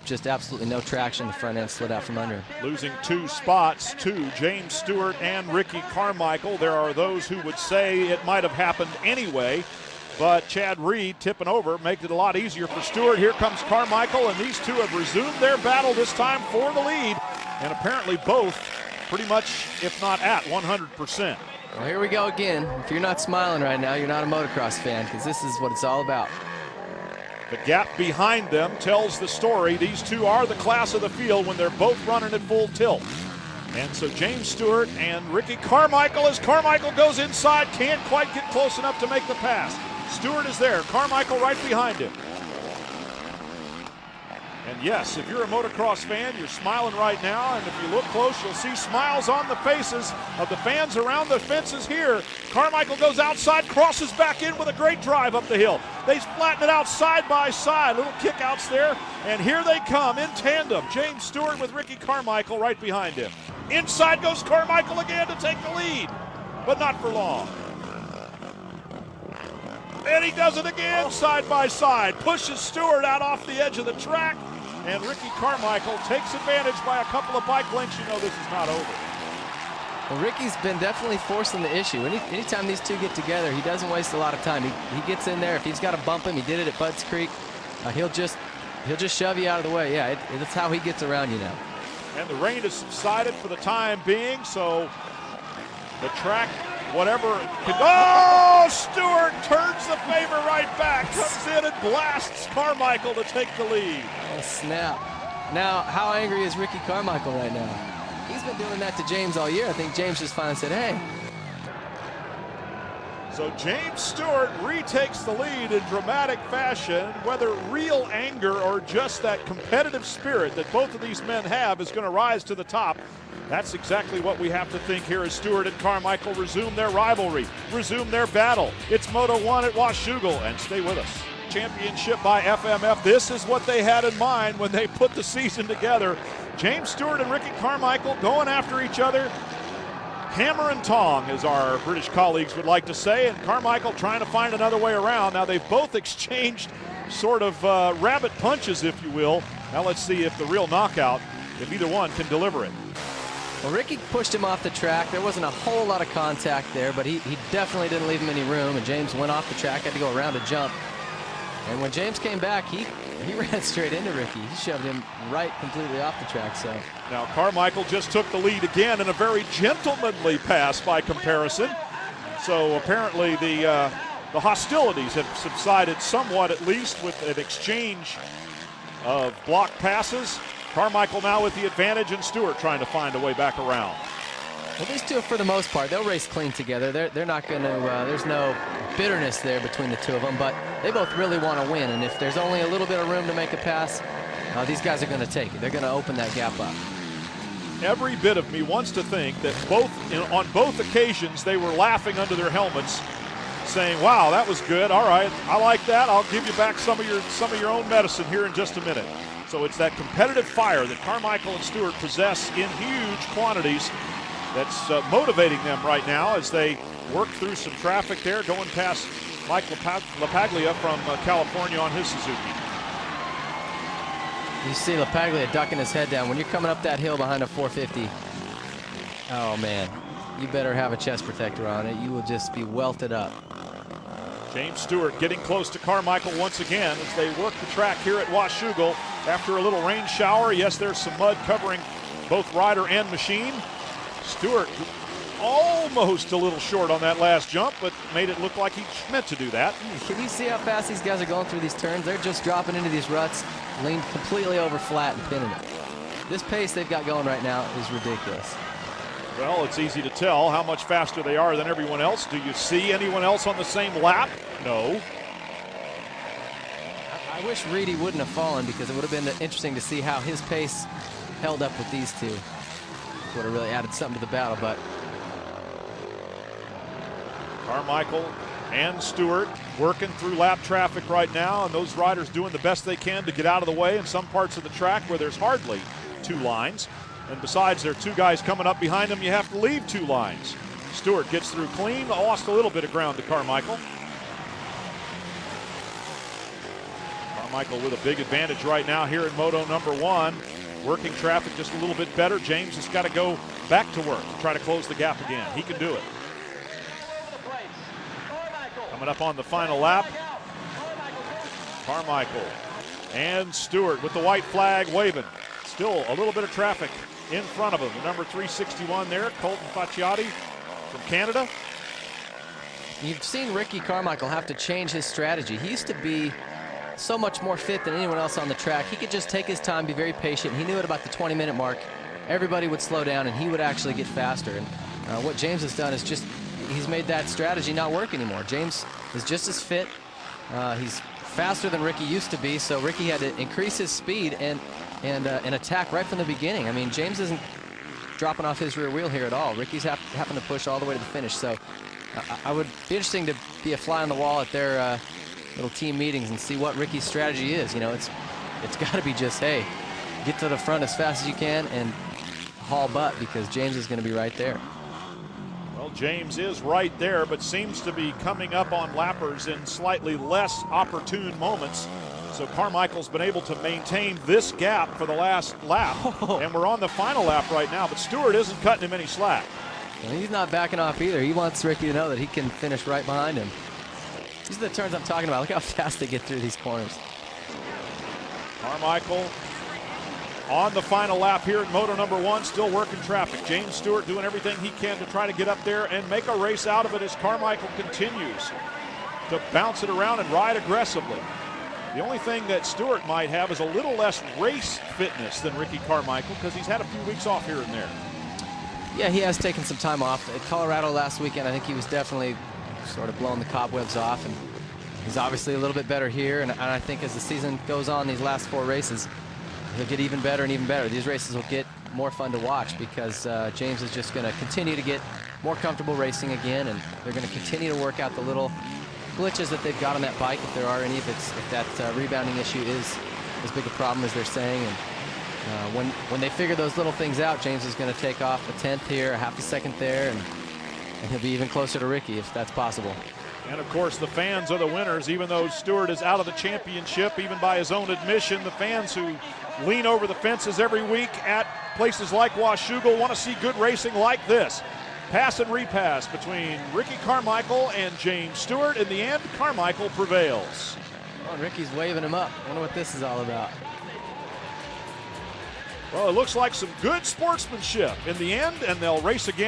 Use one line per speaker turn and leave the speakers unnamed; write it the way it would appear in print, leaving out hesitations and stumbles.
just absolutely no traction. The front end slid out from under him.
Losing 2 spots to James Stewart and Ricky Carmichael. There are those who would say it might have happened anyway, but Chad Reed tipping over makes it a lot easier for Stewart. Here comes Carmichael, and these two have resumed their battle, this time for the lead, and apparently both pretty much, if not at 100%.
Well, here we go again. If you're not smiling right now, you're not a motocross fan, because this is what it's all about.
The gap behind them tells the story. These two are the class of the field when they're both running at full tilt. And so James Stewart and Ricky Carmichael, as Carmichael goes inside, can't quite get close enough to make the pass. Stewart is there, Carmichael right behind him. And yes, if you're a motocross fan, you're smiling right now, and if you look close, you'll see smiles on the faces of the fans around the fences here. Carmichael goes outside, crosses back in with a great drive up the hill. They flatten it out side by side, little kickouts there, and here they come in tandem. James Stewart with Ricky Carmichael right behind him. Inside goes Carmichael again to take the lead, but not for long. And he does it again, side by side, pushes Stewart out off the edge of the track, and Ricky Carmichael takes advantage by a couple of bike lengths. You know this is not over.
Well, Ricky's been definitely forcing the issue. Anytime these two get together, he doesn't waste a lot of time. He gets in there. If he's got to bump him, he did it at Budds Creek. He'll just shove you out of the way. Yeah, that's how he gets around you now.
And the rain has subsided for the time being, so the track, whatever. Oh, Stewart turns the favor right back, comes in and blasts Carmichael to take the lead.
Oh, snap. Now, how angry is Ricky Carmichael right now? He's been doing that to James all year. I think James just finally said, hey.
So James Stewart retakes the lead in dramatic fashion. Whether real anger or just that competitive spirit that both of these men have is going to rise to the top, that's exactly what we have to think here as Stewart and Carmichael resume their rivalry, resume their battle. It's Moto 1 at Washougal, and stay with us. Championship by FMF. This is what they had in mind when they put the season together. James Stewart and Ricky Carmichael going after each other. Hammer and tong, as our British colleagues would like to say, and Carmichael trying to find another way around. Now they've both exchanged sort of rabbit punches, if you will. Now let's see if the real knockout, if either one can deliver it.
Well, Ricky pushed him off the track. There wasn't a whole lot of contact there, but he definitely didn't leave him any room, and James went off the track, had to go around a jump. And when James came back, he ran straight into Ricky. He shoved him right completely off the track. So
now Carmichael just took the lead again in a very gentlemanly pass by comparison. So apparently the hostilities have subsided somewhat, at least, with an exchange of block passes. Carmichael now with the advantage, and Stewart trying to find a way back around.
Well, these two, for the most part, they'll race clean together. They're not going to, there's no bitterness there between the two of them, but they both really want to win. And if there's only a little bit of room to make a pass, these guys are going to take it. They're going to open that gap up.
Every bit of me wants to think that on both occasions they were laughing under their helmets, saying, wow, that was good. All right, I like that. I'll give you back some of your own medicine here in just a minute. So it's that competitive fire that Carmichael and Stewart possess in huge quantities that's motivating them right now as they work through some traffic there, going past Mike LaPaglia from California on his Suzuki.
You see LaPaglia ducking his head down. When you're coming up that hill behind a 450, oh man, you better have a chest protector on it. You will just be welted up.
James Stewart getting close to Carmichael once again as they work the track here at Washougal after a little rain shower. Yes, there's some mud covering both rider and machine. Stewart almost a little short on that last jump, but made it look like he meant to do that.
Can you see how fast these guys are going through these turns? They're just dropping into these ruts, leaned completely over flat and pinning it. This pace they've got going right now is ridiculous.
Well, it's easy to tell how much faster they are than everyone else. Do you see anyone else on the same lap? No.
I wish Reedy wouldn't have fallen, because it would have been interesting to see how his pace held up with these two. Would have really added something to the battle, but
Carmichael and Stewart working through lap traffic right now, and those riders doing the best they can to get out of the way in some parts of the track where there's hardly two lines. And besides, there are two guys coming up behind them, you have to leave two lines. Stewart gets through clean, lost a little bit of ground to Carmichael. Carmichael with a big advantage right now here in Moto number 1. Working traffic just a little bit better. James has got to go back to work to try to close the gap again. He can do it. Coming up on the final lap, Carmichael and Stewart with the white flag waving. Still a little bit of traffic in front of him. The number 361 there, Colton Facciati from Canada.
You've seen Ricky Carmichael have to change his strategy. He used to be so much more fit than anyone else on the track. He could just take his time, be very patient. He knew at about the 20-minute mark, everybody would slow down and he would actually get faster. And what James has done is just, he's made that strategy not work anymore. James is just as fit. He's faster than Ricky used to be, so Ricky had to increase his speed and attack right from the beginning. I mean, James isn't dropping off his rear wheel here at all. Ricky's having to push all the way to the finish. So I would be interesting to be a fly on the wall at their little team meetings and see what Ricky's strategy is. You know, it's got to be just, hey, get to the front as fast as you can and haul butt, because James is going to be right there.
Well, James is right there, but seems to be coming up on lappers in slightly less opportune moments. So Carmichael's been able to maintain this gap for the last lap, and we're on the final lap right now, but Stewart isn't cutting him any slack.
And he's not backing off either. He wants Ricky to know that he can finish right behind him. These are the turns I'm talking about. Look how fast they get through these corners.
Carmichael on the final lap here in Moto number 1, still working traffic. James Stewart doing everything he can to try to get up there and make a race out of it as Carmichael continues to bounce it around and ride aggressively. The only thing that Stewart might have is a little less race fitness than Ricky Carmichael, because he's had a few weeks off here and there.
Yeah, he has taken some time off. At Colorado last weekend, I think he was definitely sort of blowing the cobwebs off, and he's obviously a little bit better here, and I think as the season goes on, these last 4 races, he'll get even better and even better. These races will get more fun to watch, because James is just going to continue to get more comfortable racing again, and they're going to continue to work out the little glitches that they've got on that bike, if there are any, if that rebounding issue is as big a problem as they're saying. And when they figure those little things out, James is going to take off a 10th here, a half a second there, and he'll be even closer to Ricky if that's possible.
And of course, the fans are the winners. Even though Stewart is out of the championship, even by his own admission, the fans who lean over the fences every week at places like Washougal want to see good racing like this. Pass and repass between Ricky Carmichael and James Stewart. In the end, Carmichael prevails.
Oh, Ricky's waving him up. I wonder what this is all about.
Well, it looks like some good sportsmanship in the end, and they'll race again.